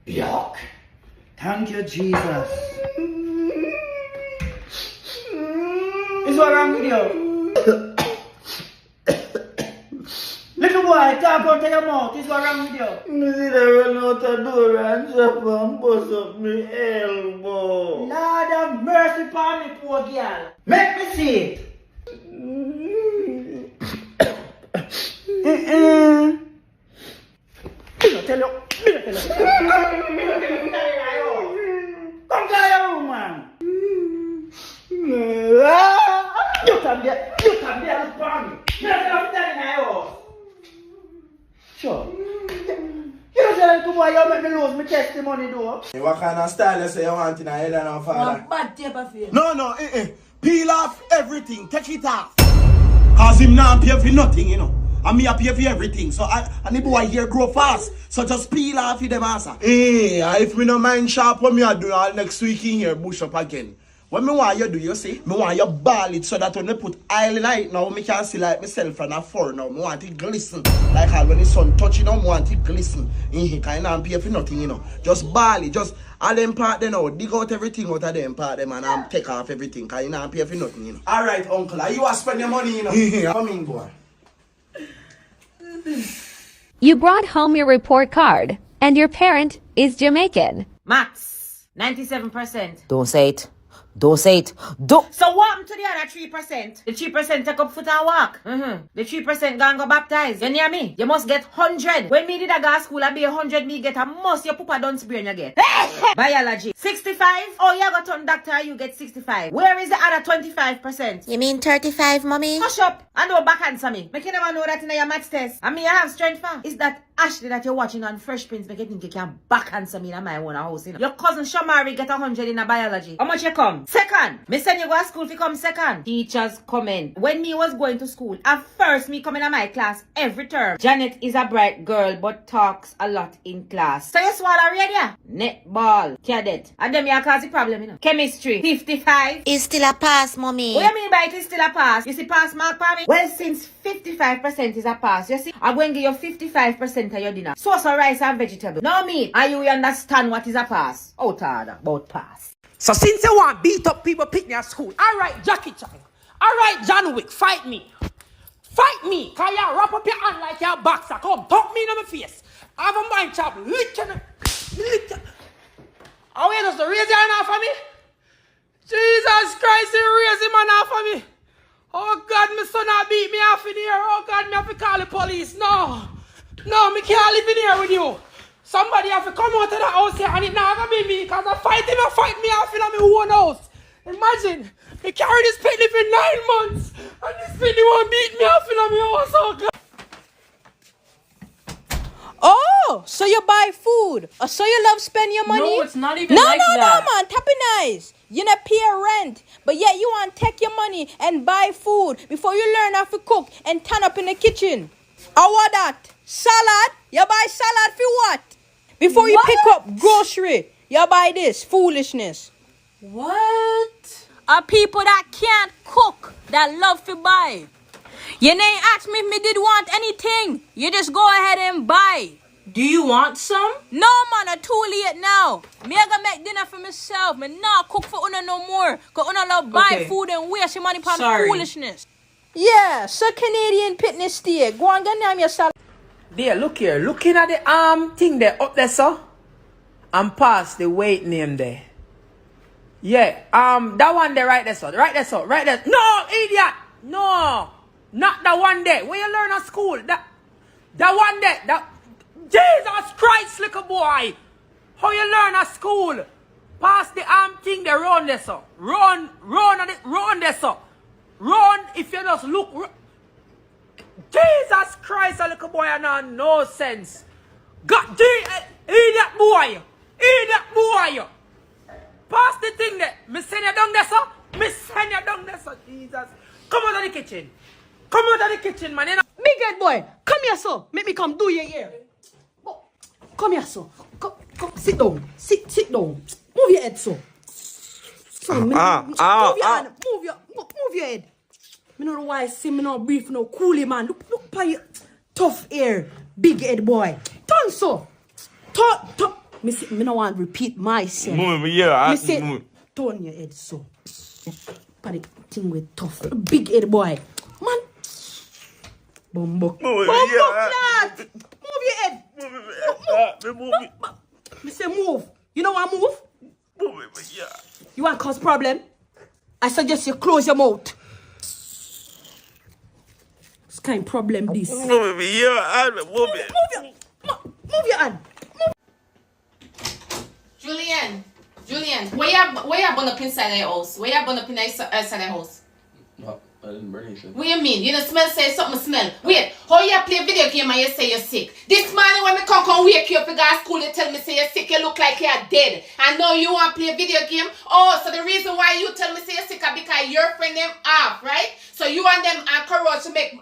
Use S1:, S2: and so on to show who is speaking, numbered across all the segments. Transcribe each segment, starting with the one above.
S1: Yuck. Thank you, Jesus. Is what wrong with you? Little boy, talk out of your mouth. Is what wrong with you?
S2: I see that run out the door and chop and bust up my elbow.
S1: Lord have mercy upon me, poor girl. Make me see it. Tell you. Come to your room, man. You come there, look for me. You don't tell me now. Sure. You don't tell me why you make me lose my testimony, though.
S2: What kind of style you say you want in a head and a father?
S1: Bad tape of you.
S2: No, Peel off everything, take it off. Cause him not pay for nothing, you know. And me a pay for everything. So and the boy here grow fast. So just peel off with them answer. If me no mind sharp, what me a do all next week in here, bush up again. What me want you do, you see? Me want you ball it so that when you put oil in it now, me can see like myself from afar now. Me want it glisten. Like how when the sun touch it now, me want it glisten. In here, cause I not pay for nothing, you know. Just ball it, just all them part them now. Dig out everything out of them part them and take off everything. Cause you not pay for nothing, you know. Alright, uncle, you want to spend your money, you know. Come in, boy.
S3: You brought home your report card, and your parent is Jamaican.
S4: Max, 97%.
S5: Don't say it. Don't say it. Don't.
S4: So what happened to the other 3%? The 3% take up foot and walk. The 3% gonna go baptize. You hear me? You must get 100. When me did a go to school, I be 100, me get a must. Your papa don't sprain you get. Biology. 65? Oh, you got turn doctor, you get 65. Where is the other 25%?
S5: You mean 35, mommy?
S4: Hush up and don't back answer me. Make you never know that in your maths test. And me I have strength for. Is that Ashley that you're watching on Fresh Prince make you think you can back answer me in my own house, you know? Your cousin Shamari get 100 in a biology. How much you come? Second. Me send you go to school if you come second. Teachers comment. When me was going to school, at first me coming to my class every term. Janet is a bright girl but talks a lot in class. So you swallow radio? Netball. Cadet. And them you cause the problem, you know? Chemistry. 55.
S5: It's still a pass, mommy.
S4: What you mean by it is still a pass? You see pass mark for me? Well, since 55% is a pass, you see, I'm going to give you 55% of your dinner. Sauce or rice and vegetable. No meat. And you understand what is a pass? Out order about pass.
S6: So since you want beat up people pick me at school, alright Jackie Chan, alright John Wick, fight me. Fight me, cause you wrap up your hand like you're a boxer. Come, talk me in my face. I have a mind chop, lick you. Oh, you just raise your hand off of me? Jesus Christ, you raise him hand off of me. Oh God, my son not beat me off in here. Oh God, me have to call the police. No, me can't live in here with you. Somebody have to come out of the house here and it not gonna be me because I fight me off in my own house. Imagine, me carry this picnic for 9 months and this picnic won't beat me off in my house. Oh God.
S7: Oh, so you buy food. Oh, so you love spend your money?
S8: No, it's not even like that.
S7: No, man. Tap it nice. You not pay rent, but yet you want to take your money and buy food before you learn how to cook and turn up in the kitchen. How what that? Salad? You buy salad for what? Before you pick up grocery, you buy this foolishness.
S8: What?
S7: Are people that can't cook, that love to buy. You ain't ask me if me did want anything. You just go ahead and buy.
S8: Do you want some?
S7: No, man, I'm too late now. Me I gonna make dinner for myself. Me not cook for una no more. Cause una love buy food and waste your money on foolishness. Yeah, so Canadian fitness stay. Go and get name your salad.
S6: There, look here. Looking at the thing there up there, sir. And past the weight name there. Yeah, that one there, right there, sir. Right there, sir. Right there. No, idiot. No, not that one there. Where you learn at school. That one there. That Jesus Christ, little boy. How you learn at school? Pass the thing there, run there, sir. Run there, sir. Run if you just look. Jesus Christ, a little boy, and no sense. God, idiot boy. Idiot boy. Pass the thing there. Me send you down there, sir. Me send you down there, sir. Jesus. Come out of the kitchen. Come out of the kitchen, man. You know?
S7: Big head boy, come here, sir. Make me come do your hair. Come here, sir. Come, sit down. Sit down. Move your head, sir. Move your hand. Move your head. Me don't know why I see me not brief, no coolie, man. Look by your tough hair, big head boy. Turn, so. Me no want to repeat myself.
S2: Yeah,
S7: Me say, turn your head so. But the thing with tough. Big head boy. Man. Bumbo. Bumbo clot. Move your head. Move. Me say move. You know what move? You want cause problem? I suggest you close your mouth. It's kind of problem this. Move your hand.
S8: Julian, where you bun up inside the house? Where you bun up inside the house?
S9: No, I didn't burn anything.
S8: What you mean? You know smell say something smell. Wait, how you play video game and you say you're sick? This morning when me come wake you up to go to school, you tell me say you're sick, you look like you're dead. And now you want to play video game? Oh, so the reason why you tell me say you're sick is because your friend them off, right? So you want them encouraged to make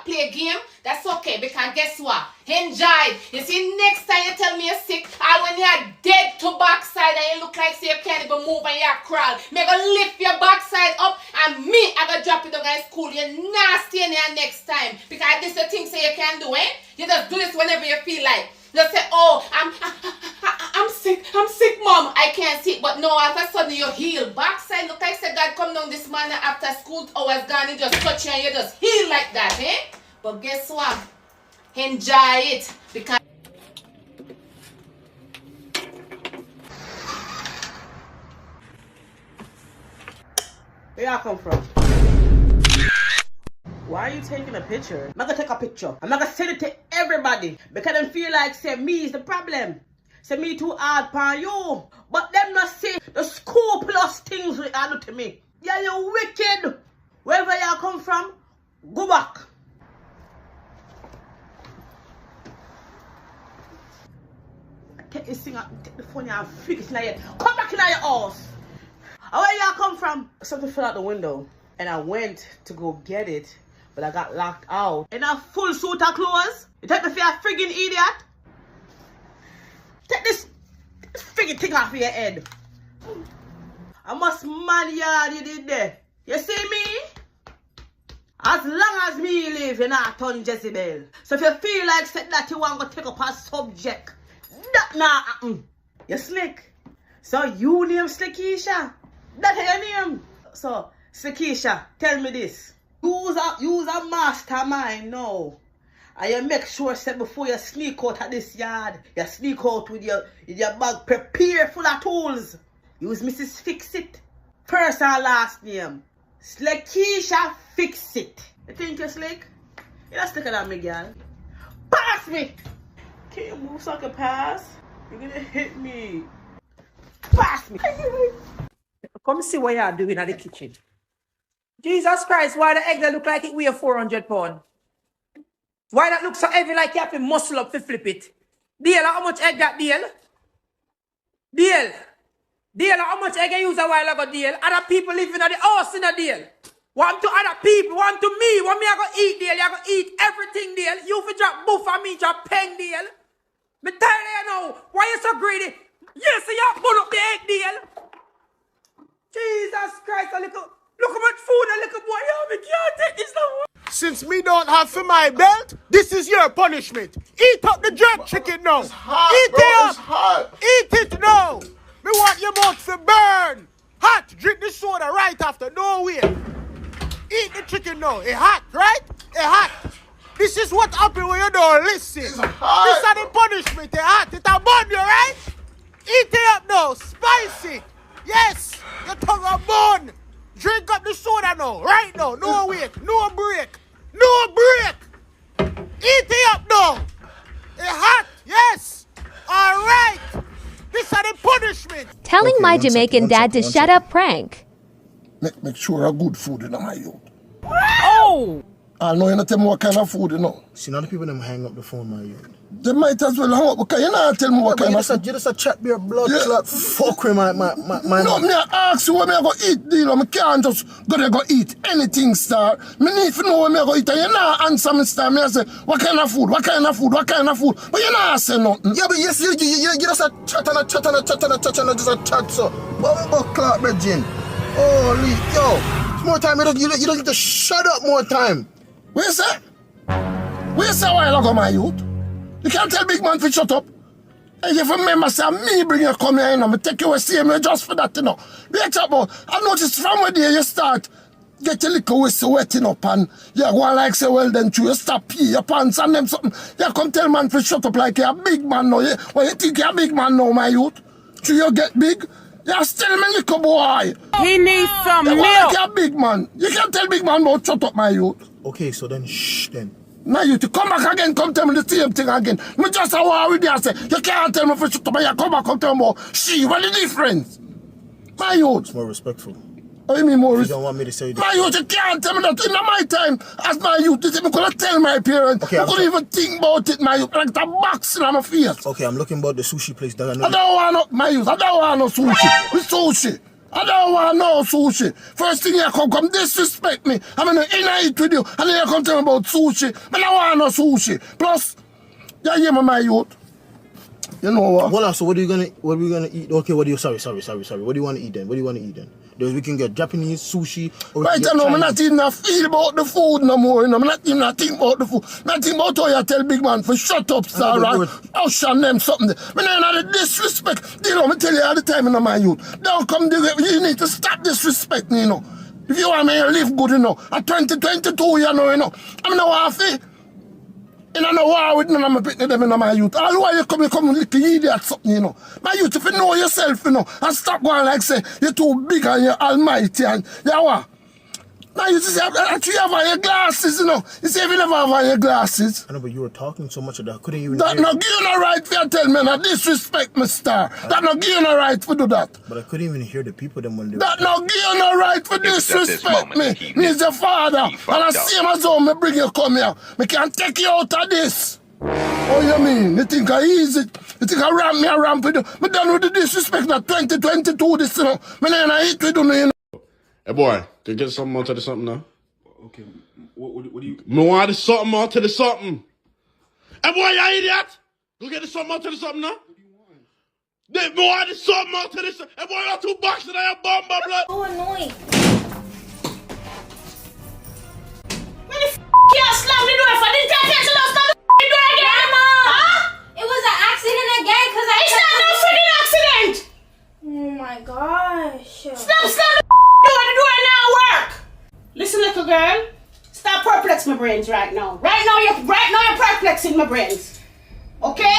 S8: play a game? That's okay, because guess what? Enjoy. You see, next time you tell me you're sick, or when you're dead to backside and you look like say you can't even move and you crawl, me gonna lift your backside up and me I gonna drop it down in school. You're nasty in here next time. Because this is the thing say you can do, eh? You just do this whenever you feel like. Just say, oh, I'm sick, mom. I can't sit. But no, all of a sudden you heal. Backside look like say God come down this morning after school hours gone, he just touch you and you just heal like that, eh? But guess what? Enjoy it. Because
S1: Where you come from? Why are you taking a picture? I'm not gonna take a picture. I'm not gonna send it to everybody because them feel like say me is the problem. Say me too hard for you. But them not say the school plus things we do to me. Yeah, you wicked. Wherever you come from, go back. Take this thing out, take the phone and fix it in your head. Come back in your house. Where you come from? Something fell out the window and I went to go get it, but I got locked out. In a full suit of clothes? You take me for a friggin' idiot? Take this friggin' thing off your head. I must man yard you did there. You see me? As long as me live, you're not turn Jezebel. So if you feel like said that you want to take up a subject, that not happen. You slick. So you name Slickisha. That's your name. So Slickisha, tell me this. Use a mastermind now. And you make sure that before you sneak out of this yard, you sneak out with your bag prepared full of tools. Use Mrs. Fix It. First and last name. Slickisha Fix It. You think you're slick? You're not slicker than me, girl. Pass me! Can you move so I can pass? You're gonna hit me. Pass me!
S6: Come see what you're doing at the kitchen. Jesus Christ, why the egg that look like it weigh 400 pounds? Why that look so heavy like you have to muscle up to flip it? Deal, how much egg that deal? Deal, how much egg you use a while ago, deal? Other people living at the house in a deal. One to other people, one to me. When me I go eat deal, you go eat everything deal. You fi drop buff and me drop pen deal. Me tell you now, why you so greedy? Yes, you pull up the egg deal. Jesus Christ, look how much food a little boy. Yo, me can't take this no more.
S2: Since me don't have for my belt, this is your punishment. Eat up the jerk chicken now.
S9: It's hot,
S2: Eat
S9: bro,
S2: it up.
S9: it's hot.
S2: Eat it now. Me want your mouth to burn. Hot. Drink the soda right after. No way. Eat the chicken now. It hot, right? It hot. This is what happens when you don't listen. This is the punishment. It hot. It a bun you, right? Eat it up now. Spicy. Yes. Your tongue a bun. Drink up the soda now. Right now. No wait. No break. No break. Eat it up now. It hot. Yes. All right. This is the punishment.
S3: Telling
S10: Okay,
S3: my
S10: one
S3: Jamaican
S10: second,
S3: dad to
S10: one
S3: shut
S10: second.
S3: up prank.
S10: Make sure a good food in my youth.
S7: Oh!
S10: I know you not tell me what kind of food, you know.
S2: See, now the people them hang up the phone, my youth.
S10: They might as well hang up because you not tell me what kind of food.
S2: You just a chat beer blood
S10: Yeah.
S2: clot fuck with my
S10: No, me a ask you what me a go eat, deal. Me can't just go there go eat anything, star. Me need to know what me a go eat. And you not answer me, star. Me a say, what kind of food, what kind of food, what kind of food. But you not say nothing.
S2: Yeah, but yes, you just a chat and a chat and a chat and a chat and a just a chat, so. But we go clock, Virgin. Holy, yo. More time, you don't need to shut up more time.
S10: What you say a while ago, my youth? You can't tell big man to shut up. And if you remember, say, me bring you come here, you know, me take you away, see me just for that, you know. Wait up, but I noticed from where there you start, get your little whistle wetting up and you go on like say, well then, you stop pee your pants and them something. You come tell man to shut up like you're a big man now. Well, you think you're a big man now, my youth? Do you get big? You're still me little boy.
S1: He needs some
S10: You
S1: milk.
S10: go like you're a big man. You can't tell big man about shut up, my youth.
S2: Okay, so then shh then.
S10: Now you to come back again, come tell me the same thing again. Me just a war with you and say, you can't tell me for shut up, but you come back, come tell me about she, what the difference? My youth.
S2: It's more respectful.
S10: What do you mean more
S2: You
S10: respectful?
S2: don't want me to say this.
S10: My youth, you can't tell me that in my time, as my youth, you see, me could tell my parents,
S2: Okay,
S10: I
S2: I'm
S10: couldn't even think about it, my youth, like that box in my face.
S2: Okay, I'm looking about the sushi place that I know.
S10: I don't want no, my youth, I don't want no sushi. It's sushi. I don't want no sushi. First thing you come disrespect me. I'm gonna eat with you, and then you come tell me about sushi. But I don't want no sushi. Plus, you hear me, my youth. You know what?
S2: Well, so what are we gonna eat? Okay, what do you sorry. What do you want to eat then? What do you want to eat then? We can get Japanese sushi or
S10: Right now, I'm not even a feel about the food no more. You know? I'm not even a think about the food. Not think about how you tell big man for shut up, sir. Right? I'll show them something. When I know the disrespect, you know, I tell you all the time, you know, my youth. Don't come there. You need to stop disrespect me, you know. If you want me to live good, you know. At 2022, you know. I'm not waffy. And I know why with none of my picking them in my youth. All why you come little idiot something, you know. My youth, if you know yourself, you know, and stop going like say, you're too big and you're almighty and you know what? Now you see, actually you have on your glasses, you know. You see if you never have on your glasses.
S2: I know, but you were talking so much of that. I couldn't even
S10: That
S2: hear.
S10: not give you no right for you tell me, not disrespect me, star. That not give you no right for do that.
S2: But I couldn't even hear the people them when they
S10: That not give you no right for disrespect me. Me is your father. And I same as how me bring you come here. Me can take you out of this. Oh, you mean? You think I easy? You think I ramp with you? Me done with the disrespect now 2022 this, you know. Me not eat with you, you know.
S11: Hey boy, can you get something more to the something now?
S9: Okay, what do you...
S11: Me want the something more to the something. Hey boy, you idiot! Go get the something more to the something now. What do you want? Me want the something more to the something. Hey boy, you got 2 boxes in your bum, blood.
S7: So annoying.
S8: When the you slam the door for this time, you don't slam the door again?
S7: Grandma!
S8: Huh?
S7: It was an accident again because I...
S8: It's not no freaking accident!
S7: Oh my gosh.
S8: Slam the door now work! Listen, little girl. Stop perplexing my brains right now. Right now you're perplexing my brains. Okay?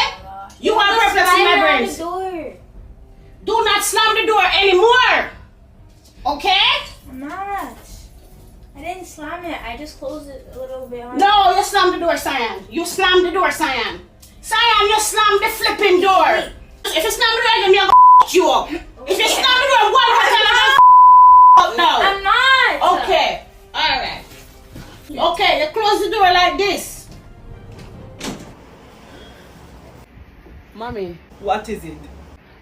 S8: You are perplexing my brains.
S7: The door.
S8: Do not slam the door anymore. Okay?
S7: I'm not. I didn't slam it. I just closed it a little bit hard.
S8: No, you slammed the door, Cyan. You slammed the door, Cyan. Cyan, you slammed the flipping door. If you slam the door again, I'm gonna f*** you up. If you slam the door one more time, I'm gonna f*** you up now.
S7: I'm not.
S8: Okay. Alright. Okay, you close the door like this.
S1: Mommy,
S6: What is it?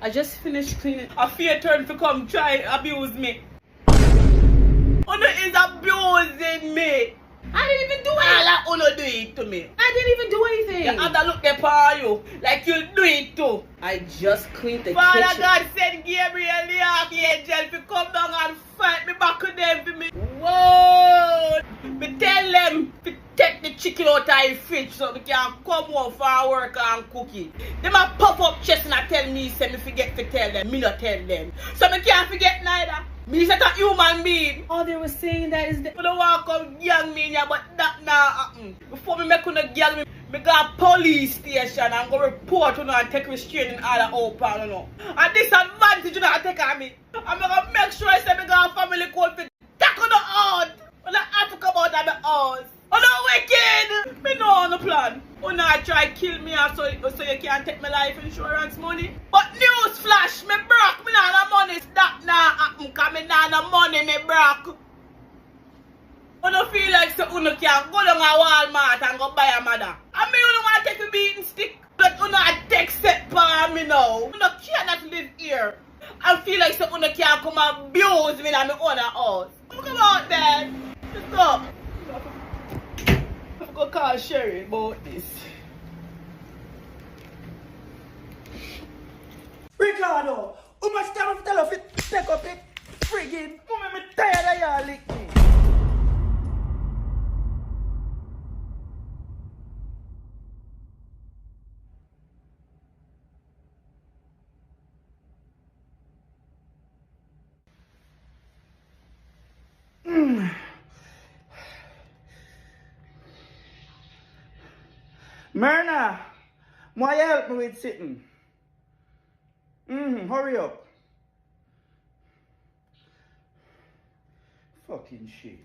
S1: I just finished cleaning.
S6: I fear turn to come try abuse me. Uno is abusing me.
S1: I didn't even do
S6: All
S1: anything.
S6: that Uno do it to me.
S1: I didn't even do anything.
S6: You have to look there for you like you do it too.
S1: I just cleaned the
S6: Father
S1: kitchen.
S6: God sent Gabriel the archangel to come down and fight me back with them for me. Whoa! Me tell them to take the chicken out of the fridge so we can come home for work and cook it. Them a pop up chest and a tell me say me forget to tell them. Me not tell them. So me can't forget neither. Me is not a human being.
S1: All they were saying that is that
S6: I don't want to come gang me in here, but that now happen. Before me make una gang me go to police station and go report you and take restraining order open, you know. And disadvantage you know take on me. I'm gonna make sure I say me go to family court for tackle the out. When I have to come out of the house. Oh no wicked! Me know on the plan. You not try kill me so you can't take my life insurance money. But news flash, me broke. Me not no money. That now happen cause me not no money me broke. You don't feel like so you can go down a Walmart and go buy a mother. I mean you don't want to take a beating stick. But you not take set for me now. You cannot live here. I feel like so you can come abuse me in my own house. Come out there. Let's go. I'm going to call Sherry about this.
S2: Ricardo, how much time have you tell us to take up it? Friggin', I'm tired of y'all lick me. Myrna, why you help me with sitting? Hurry up. Fucking shit.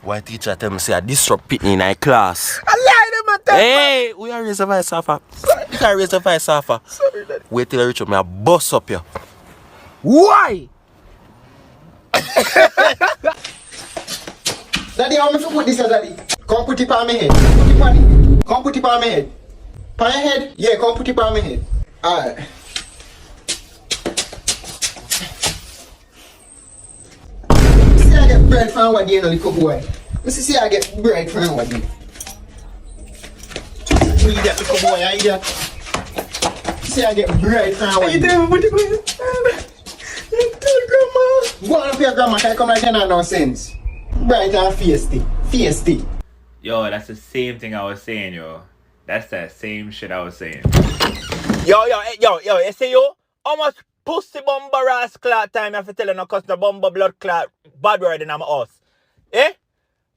S12: Why teacher tell me say I disrupt Pitney in my class?
S2: I lied to my
S12: Hey, we are raise the voice offer. You can raise the voice offer.
S2: Sorry, Daddy.
S12: Wait till I reach up, me I bust up you.
S2: Why?
S13: Daddy, how am I to put this here, Daddy? Come put it on my head. Put it on it. Come put it on my head. On your head? Yeah, come put it on my head. Alright. See I get bread from what you know, little boy. See I get bread from what you. Idiot, little boy, idiot. See I get bread from what you. Put it on your head. Tell grandma. Go on up your grandma, can I come like that nonsense? Bright and feisty. Feisty.
S14: Yo, that's the same thing I was saying, yo. That's that same shit I was saying.
S6: Yo, you see yo? How much pussy bumper ass clot time you have to tell you no cause the bumper blood clot bad word in my house? Eh?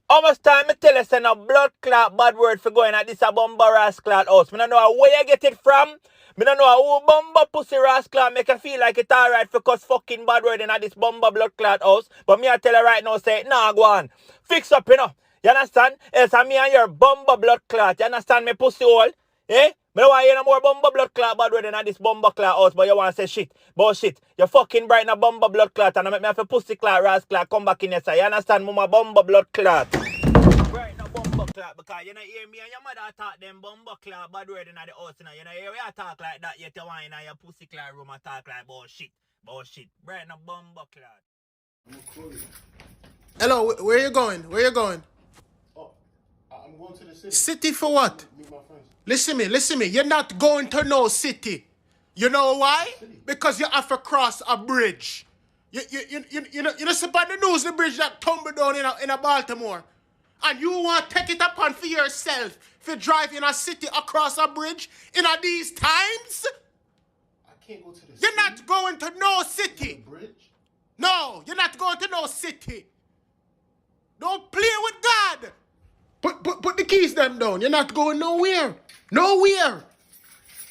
S6: How much time I tell you say no blood clot bad word for going at this a bumper ass clot house? Me don't know where you get it from. Me don't know who bumper pussy ass clot make you feel like it's alright for cause fucking bad word in at this bumper blood clot house. But me I tell you right now say nah go on. Fix up, you know. You understand? Else me and your bumper blood clot. You understand me pussy hole? Eh? Me don't want to hear no more bumper blood clot bad word in this bumper clot house, but you want to say shit. Bullshit. You fucking bright in a bumper blood clot and I make me have a pussy clot, ras clot, come back in here, sir. You understand? Mama bumper blood clot. Bright in a bumper clot because you don't hear me and your mother talk them bumper clot bad word in the house. You don't hear me talk like that yet you want in your pussy clot room and talk like bullshit. Bullshit. Bright in a bumper clot.
S2: Hello, where you going? Where you going?
S10: I'm going to the city.
S2: City for what?
S10: Meet my friends.
S2: Listen me. You're not going to no city. You know why? Because you have to cross a bridge. You know see on the news the bridge that tumbled down in a Baltimore. And you want to take it upon for yourself for driving a city across a bridge in these times?
S10: I can't go to the city.
S2: You're not going to no city.
S10: The bridge?
S2: No, you're not going to no city. Don't play with God. Put the keys them down. You're not going nowhere. Nowhere.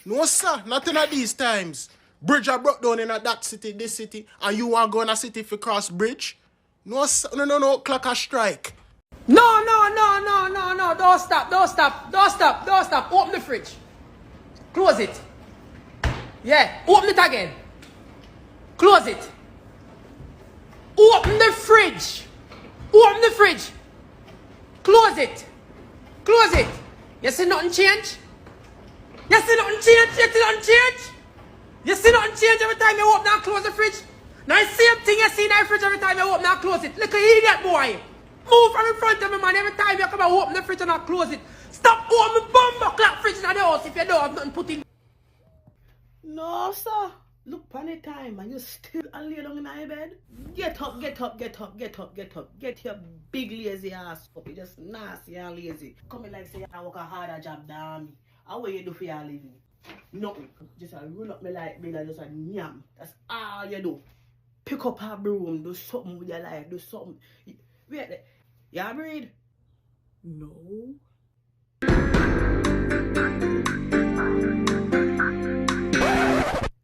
S2: No, sir. Not in these times. Bridge are broke down in that city, this city, and you want to go in a city for cross bridge? No, sir. No. Clock a strike.
S6: No. Don't stop. Open the fridge. Close it. Yeah. Open it again. Close it. Open the fridge. Open the fridge. Close it. You see nothing change? You see nothing change every time you open and close the fridge? Now the same thing you see in the fridge every time you open and close it. Look at idiot boy. Move from in front of me, man. Every time you come and open the fridge and close it. Stop opening bumper clock fridge in the house if you don't have nothing put in.
S1: No, sir. Look on the time and you still lay down in your bed. Get up. Get your big lazy ass up. You just nasty and lazy. Come in like say I work a harder job than me. How what you do for your living? Nothing. Just roll up me like me and just yam. That's all you do. Pick up a broom, do something with your life, do something. Wait there. You breathe? No.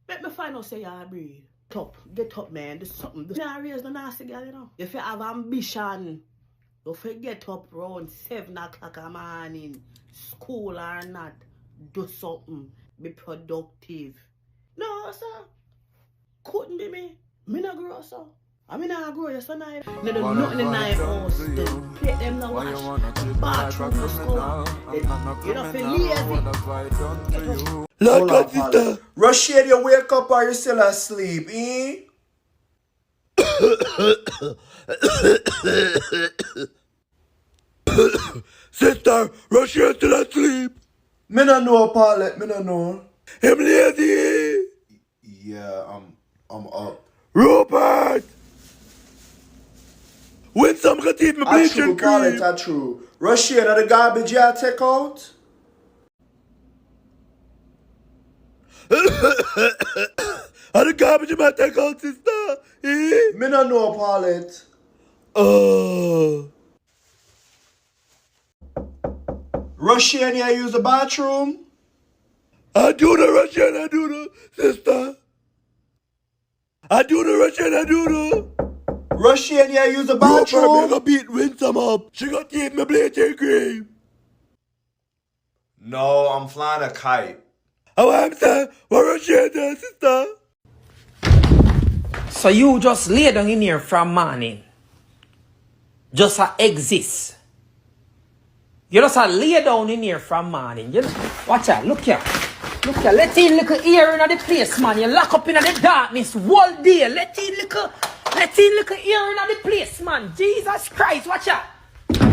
S1: Let me find out say you breathe. Get up, man. Do something. You can't raise the nasty girl, you know. If you have ambition, don't forget up around 7 o'clock in the morning. School or not. Do something. Be productive. No, sir. Couldn't be me. Me not grow, sir. I mean, I grow, yes, and I do nothing in my house. They play them the wash. Bathroom, the school. You don't feel lazy.
S2: Hold on, sister. Rashid, you wake up or you still asleep, eh?
S12: Sister, Rashid still asleep.
S2: Me no know, Paulette. Me no know.
S12: Him lazy.
S10: Yeah, I'm up.
S12: Rupert. When some can teeth me bleaching cream.
S2: That's true. Rashid, are the garbage you take out? And the garbage you might take out, sister. Eh?
S13: Me no know, Paulette.
S2: Oh.
S13: Russian, you use the bathroom?
S2: I do the Russian, I do the sister. I do the Russian, I do the.
S13: Russian, you use the
S2: Bro,
S13: bathroom?
S2: me go beat Winsome up. She got take me blade and cream.
S13: No, I'm flying a kite.
S2: How I'm saying, what Russian there, sister?
S6: So you just lay down in here from morning. Just exist. You just lay down in here from morning. You watch out, look here. Look here, let in little ear in the place, man. You lock up in the darkness all day. Let in little ear in the place, man. Jesus Christ, watch out.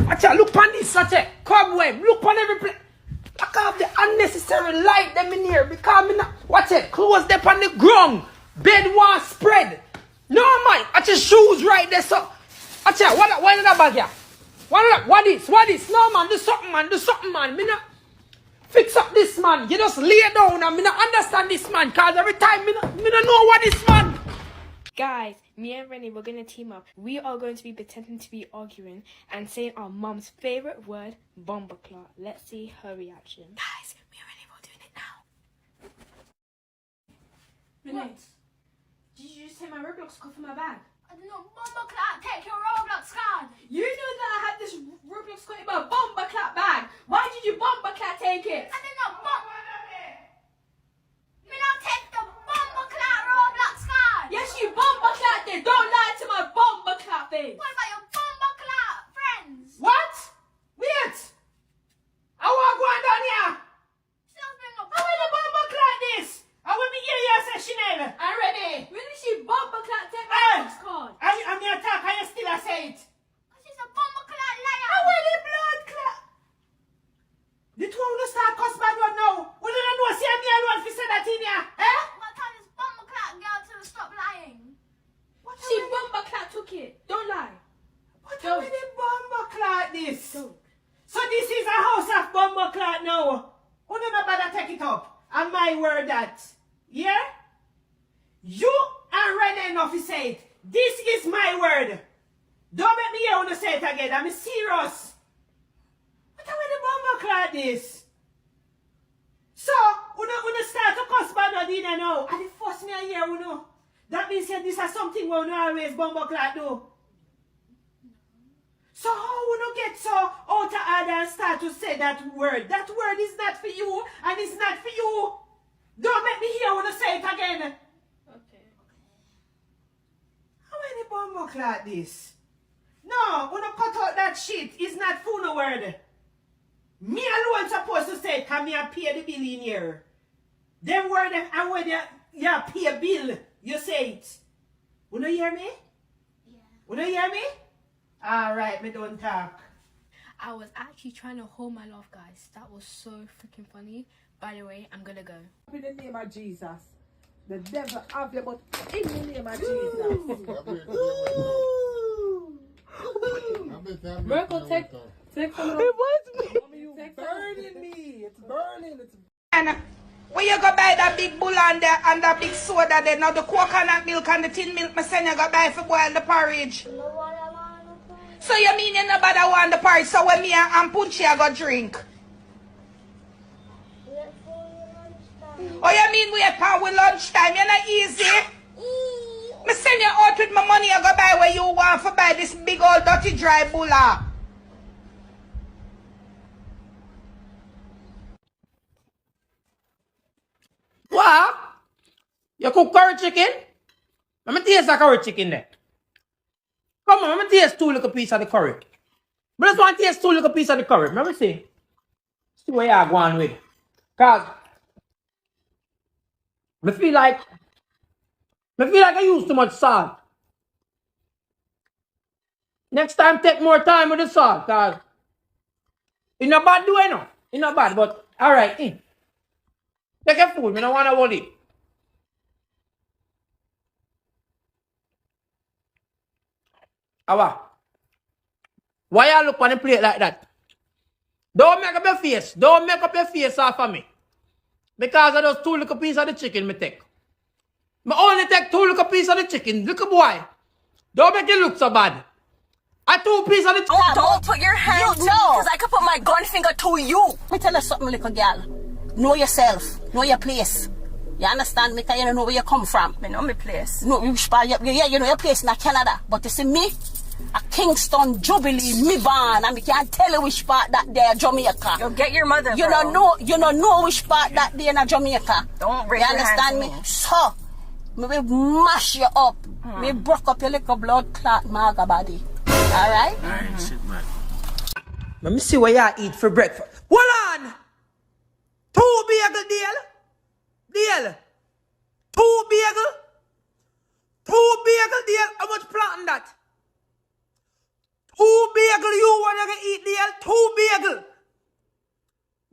S6: Watch out, look on this, watch out. Cobweb, look on every place. Look off the unnecessary light them in here because me not, watch it, clothes them on the ground. Bed was spread. No man, watch your shoes right there, so. Watch out, what in that bag here? What this? No man, do something man. Me not fix up this man. You just lay down and me not understand this man. Cause every time me not know what this man.
S15: Guys, me and Rennie, we're going to team up. We are going to be pretending to be arguing and saying our mom's favourite word, bomberclot. Let's see her reaction. Guys, me and Rennie, we're doing it now. Renee, did you just take my Roblox card from my bag? I did not bomberclot, take your Roblox card. You knew that I had this Roblox card in my bomberclot bag. Why did you bomberclot take it? I did not Me not take the bomberclot Roblox card. Yes, you bomberclot did. Don't lie to my bomberclot face. What about your bomberclot friends? What? Wait. I want to go on down here. How will the bomberclot this? I will be here, yes, Chanel. I'm ready. Really, she bomberclot take my Roblox card. I'm your attack, and you still say it. Because she's a bomberclot liar. How will the blood clot? The two of us start cuss bad one now. We don't know, see me alone if you say that in here. Eh? What time is bomberclot girl to stop lying? She bomberclot took it. Don't lie. What time is the bomberclot this? Don't. So this is a house of bomberclot now. Who never bother take it up? And my word that. Yeah? You and Renee enough to say it. This is my word. Don't make me hear when you say it again. I'm serious. What are the bomberclot this? So, when you start to cuss bad on dinner now, and it force me a hear, you know. That means that this is something we don't always bomberclot do. So how will you get so out of order and start to say that word? That word is not for you, and it's not for you. Don't make me hear when you say it again. Okay. How many bomberclot this? No, when you cut out that shit, it's not for no word. Me alone supposed to say it, because me pay the bill in here. Them word and when you pay a bill, you say it. You hear me? Yeah. You hear me? Alright, me don't talk. I was actually trying to hold my laugh, guys. That was so freaking funny. By the way, I'm gonna go.
S1: In the name of Jesus. The devil have you, but in the name of Jesus.
S7: Miracle, take some of
S1: It was me.
S7: It's
S1: burning me. It's burning. It's
S4: And where you go buy that big bull and that big soda there? Now the coconut milk and the tin milk, my son, you go buy for boil the porridge. So you mean you nobody want the porridge? So when me and Punchy I go drink? Oh, you mean we have with lunchtime? You're not easy. Me send you out with my money, I go buy where you want for buy this big old dirty dry bulla.
S6: What? You cook curry chicken? Let me taste that curry chicken there. Come on, let me taste 2 little pieces of the curry. But I just want to taste 2 little pieces of the curry. Let me see. See where you're going with. Because I feel like I use too much salt. Next time, take more time with the salt. Because it's not bad doing no. It's not bad, but alright. Take your food. I don't want to hold it. Awa. Why you look on the plate like that? Don't make up your face. Don't make up your face off of me. Because of those 2 little pieces of the chicken me take. Me only take 2 little pieces of the chicken. Little boy. Don't make it look so bad. I 2 pieces of the chicken.
S16: Don't put your hands to me, because I could put my gun finger to you. Let me tell you something, little girl. Know yourself. Know your place. You understand me? Because you don't know where you come from. I know my place. No, you know your place in Canada. But you see me? A Kingston Jubilee, me born, and me can't tell you which part that there Jamaica.
S7: You'll get your mother,
S16: You don't know which part that there in Jamaica.
S7: Don't raise
S16: you your understand
S7: hands to
S16: me? So, me will mash you up. Me broke up your little blood clot maga body. Alright?
S6: Shit, man. Let me see what you eat for breakfast. Hold on! 2 bagel deal? 2 bagel? 2 bagel deal? How much planting that? 2 bagel you wanna eat deal? 2 bagel?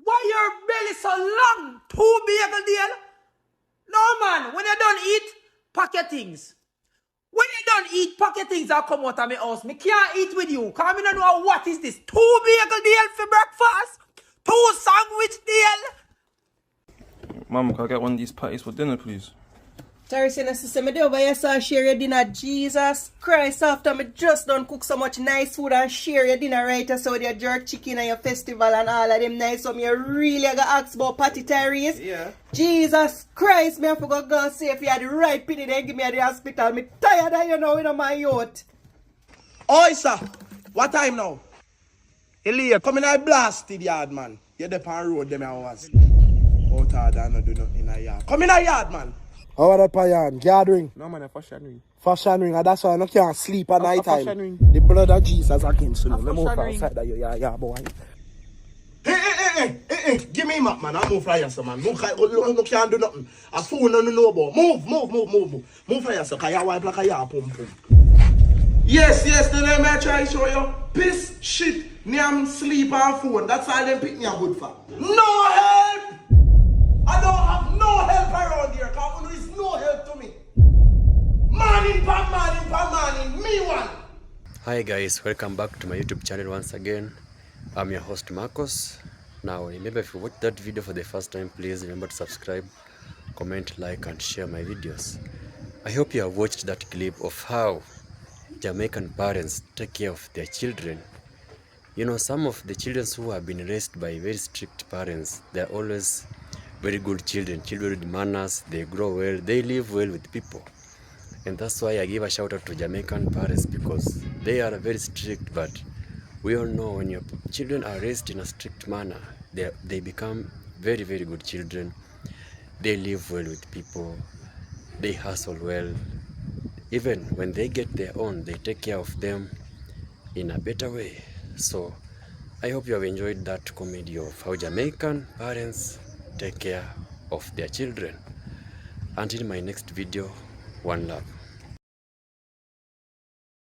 S6: Why your belly so long? 2 bagel deal? No man, when you done eat, pack your things. When you done eat, pack your things and come out of my house. Me can't eat with you, because I don't know what is this. 2 bagel deal for breakfast? 2 sandwich deal?
S12: Mom, can I get one of these patties for dinner, please?
S7: Terry, sister, me over here so share your dinner. Jesus Christ, after me just done cook so much nice food and share your dinner right so with your jerk chicken and your festival and all of them nice. So me really got ask about Patty Tyrese.
S12: Yeah.
S7: Jesus Christ, me I forgot go see if you had the right penny then give me at the hospital. Me tired of you know my youth.
S2: Oi, sir. What time now? Elia, come in I blasted yard, man. You're the pan road, them hours. Out hard and not do nothing in a yard. Come in a yard, man.
S10: How are that payan? Gathering?
S12: No, man, fashion ring.
S10: Fashion ring, and that's why I can't sleep at night time.
S12: Fashion ring.
S10: The blood of Jesus against you. Let me move outside that yeah, boy.
S2: Hey, give me map, man. I'll move for you, man. Move, no can't do nothing. A fool no know about. Move for you, because you wipe like a yard, pum. Yes, then let me try to show you. Piss, shit, nyam, sleep and phone. That's all them pick me a good for. No help! I don't have no help around here, because there is no help to me. Morning, me one.
S17: Hi guys, welcome back to my YouTube channel once again. I'm your host Marcos. Now remember, if you watched that video for the first time, please remember to subscribe, comment, like and share my videos. I hope you have watched that clip of how Jamaican parents take care of their children. You know, some of the children who have been raised by very strict parents, they're always very good children with manners, they grow well, they live well with people. And that's why I give a shout out to Jamaican parents, because they are very strict, but we all know when your children are raised in a strict manner, they become very, very good children. They live well with people, they hustle well. Even when they get their own, they take care of them in a better way. So I hope you have enjoyed that comedy of how Jamaican parents take care of their children. Until my next video, one love.